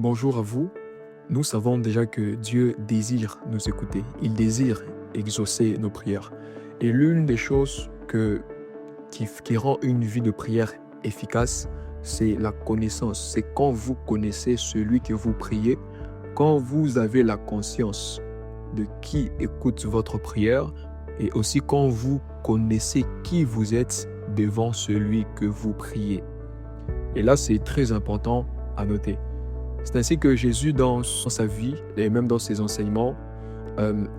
bonjour à vous. Nous savons déjà que Dieu désire nous écouter. Il désire exaucer nos prières. Et l'une des choses qui rend une vie de prière efficace, c'est la connaissance. C'est quand vous connaissez celui que vous priez, quand vous avez la conscience de qui écoute votre prière et aussi quand vous connaissez qui vous êtes devant celui que vous priez. Et là, c'est très important à noter. C'est ainsi que Jésus, dans sa vie et même dans ses enseignements,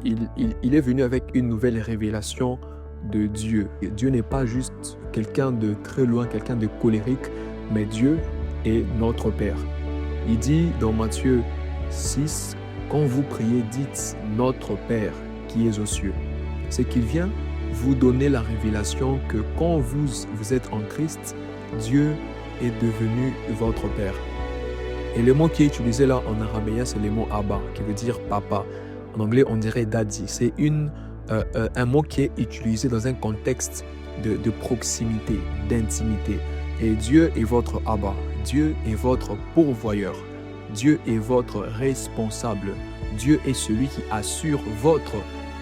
il est venu avec une nouvelle révélation de Dieu. Et Dieu n'est pas juste quelqu'un de très loin, quelqu'un de colérique, mais Dieu est notre Père. Il dit dans Matthieu 6, « Quand vous priez, dites « Notre Père qui est aux cieux ». C'est qu'il vient vous donner la révélation que quand vous êtes en Christ, Dieu est devenu votre Père. Et le mot qui est utilisé là en araméen, c'est le mot Abba, qui veut dire papa. En anglais, on dirait daddy. C'est un mot qui est utilisé dans un contexte de proximité, d'intimité. Et Dieu est votre Abba. Dieu est votre pourvoyeur. Dieu est votre responsable. Dieu est celui qui assure votre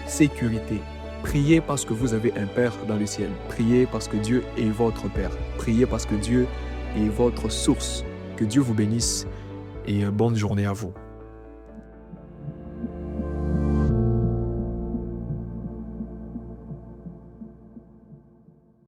sécurité. Priez parce que vous avez un Père dans le ciel. Priez parce que Dieu est votre Père. Priez parce que Dieu est votre source. Que Dieu vous bénisse et bonne journée à vous.